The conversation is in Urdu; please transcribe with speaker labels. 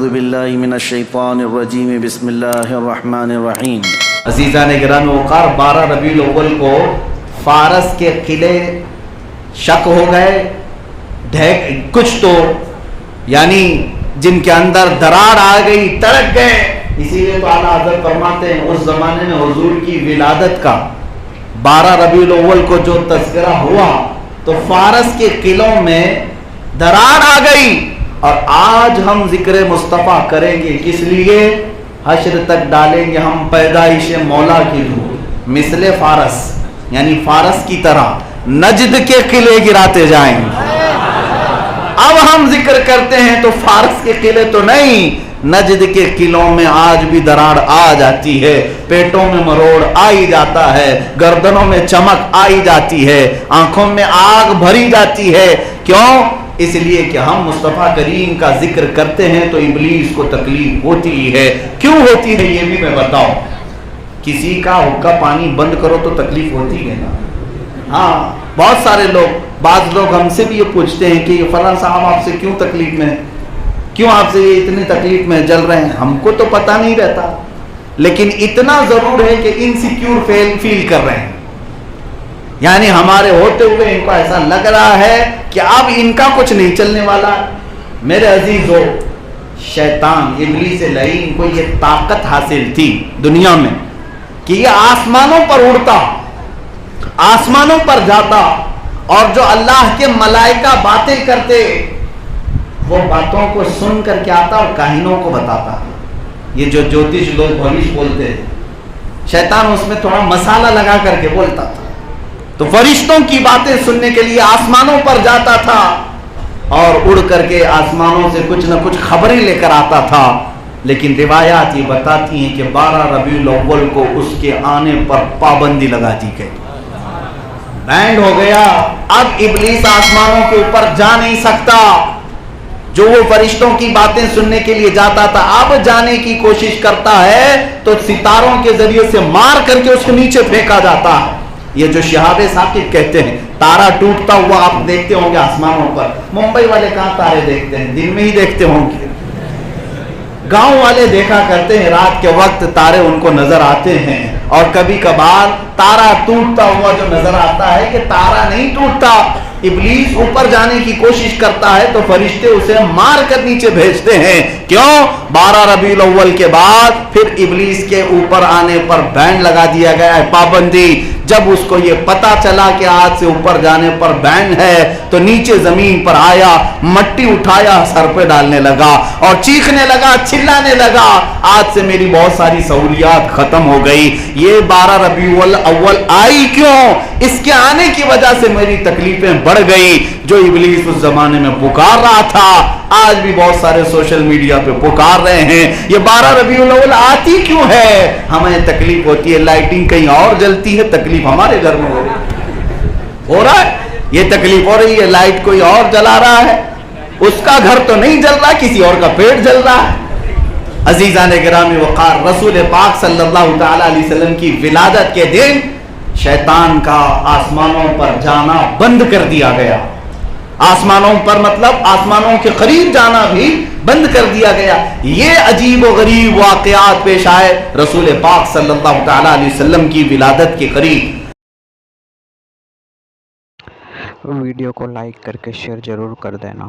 Speaker 1: اعوذ باللہ من الشیطان الرجیم بسم اللہ الرحمن الرحیم۔
Speaker 2: عزیزان گرامی وقار 12 ربیع الاول کو فارس کے قلعے شک ہو گئے، کچھ تو یعنی جن کے اندر دراڑ آ گئی، تڑک گئے۔ اسی لیے تو اعلیٰ حضرت فرماتے ہیں اس زمانے میں حضور کی ولادت کا 12 ربیع الاول کو جو تذکرہ ہوا تو فارس کے قلعوں میں دراڑ آ گئی، اور آج ہم ذکر مصطفیٰ کریں گے کس لیے؟ حشر تک ڈالیں گے ہم پیدائش مولا کی دھوپ، مثل فارس یعنی فارس کی طرح نجد کے قلعے گراتے جائیں گے۔ اب ہم ذکر کرتے ہیں تو فارس کے قلعے تو نہیں، نجد کے قلعوں میں آج بھی دراڑ آ جاتی ہے، پیٹوں میں مروڑ آئی جاتا ہے، گردنوں میں چمک آئی جاتی ہے، آنکھوں میں آگ بھری جاتی ہے۔ کیوں؟ اس لیے کہ ہم مصطفیٰ کریم کا ذکر کرتے ہیں تو ابلیس کو تکلیف ہوتی ہے۔ کیوں ہوتی ہے یہ بھی میں بتاؤں۔ کسی کا حقہ پانی بند کرو تو تکلیف ہوتی ہے نا۔ ہاں، بہت سارے لوگ، بعض لوگ ہم سے بھی یہ پوچھتے ہیں کہ یہ فلاں صاحب آپ سے کیوں تکلیف میں ہے، کیوں آپ سے یہ اتنی تکلیف میں جل رہے ہیں؟ ہم کو تو پتہ نہیں رہتا، لیکن اتنا ضرور ہے کہ انسیکیور فیل کر رہے ہیں، یعنی ہمارے ہوتے ہوئے ان کو ایسا لگ رہا ہے کہ اب ان کا کچھ نہیں چلنے والا۔ میرے عزیزو، شیطان ابلیس لعین کو یہ طاقت حاصل تھی دنیا میں کہ یہ آسمانوں پر اڑتا، آسمانوں پر جاتا، اور جو اللہ کے ملائکہ باتیں کرتے وہ باتوں کو سن کر کے آتا اور کاہنوں کو بتاتا۔ یہ جو جوتش لوگ بھوش بولتے ہیں، شیطان اس میں تھوڑا مسالہ لگا کر کے بولتا تھا، تو فرشتوں کی باتیں سننے کے لیے آسمانوں پر جاتا تھا اور اڑ کر کے آسمانوں سے کچھ نہ کچھ خبریں لے کر آتا تھا۔ لیکن روایات یہ بتاتی ہیں کہ 12 ربیع الاول کو اس کے آنے پر پابندی لگا دی گئی، بینڈ ہو گیا۔ اب ابلیس آسمانوں کے اوپر جا نہیں سکتا، جو وہ فرشتوں کی باتیں سننے کے لیے جاتا تھا اب جانے کی کوشش کرتا ہے تو ستاروں کے ذریعے سے مار کر کے اس کو نیچے پھینکا جاتا ہے۔ یہ جو شہاب ثاقب کہتے ہیں، تارا ٹوٹتا ہوا آپ دیکھتے ہوں گے آسمانوں پر۔ ممبئی والے کہاں تارے دیکھتے ہیں؟ دن میں ہی دیکھتے ہوں گے۔ گاؤں والے دیکھا کرتے ہیں، رات کے وقت تارے ان کو نظر آتے ہیں، اور کبھی کبھار تارا ٹوٹتا ہوا جو نظر آتا ہے کہ تارا نہیں ٹوٹتا، ابلیس اوپر جانے کی کوشش کرتا ہے تو فرشتے اسے مار کر نیچے بھیجتے ہیں۔ کیوں؟ 12 ربیع الاول کے بعد پھر ابلیس کے اوپر آنے پر بین لگا دیا گیا ہے، پابندی۔ جب اس کو یہ پتا چلا کہ آج سے اوپر جانے پر بین ہے تو نیچے زمین پر آیا، مٹی اٹھایا، سر پہ ڈالنے لگا اور چیخنے لگا، چلانے لگا، آج سے میری بہت ساری سہولیات ختم ہو گئی۔ یہ 12 ربیع الاول آئی کیوں؟ اس کے آنے کی وجہ سے میری تکلیفیں بڑھ گئی۔ جو ابلیس اس زمانے میں پکار رہا تھا آج بھی بہت سارے سوشل میڈیا پہ پکار رہے ہیں۔ یہ 12 ربیع الاول آتی کیوں ہے؟ ہمیں تکلیف ہوتی ہے، لائٹنگ کہیں اور جلتی ہے، تکلیف ہمارے گھر میں ہو رہا ہے، یہ تکلیف ہو رہی ہے، لائٹ کوئی اور جلا رہا ہے، اس کا گھر تو نہیں جل رہا، کسی اور کا پیٹ جل رہا ہے۔ عزیزان گرامی وقار، رسول پاک صلی اللہ تعالی علیہ وسلم کی ولادت کے دن شیطان کا آسمانوں پر جانا بند کر دیا گیا۔ آسمانوں پر مطلب آسمانوں کے قریب جانا بھی بند کر دیا گیا۔ یہ عجیب و غریب واقعات پیش آئے رسول پاک صلی اللہ تعالی علیہ وسلم کی ولادت کے قریب۔
Speaker 3: ویڈیو کو لائک کر کے شیئر ضرور کر دینا۔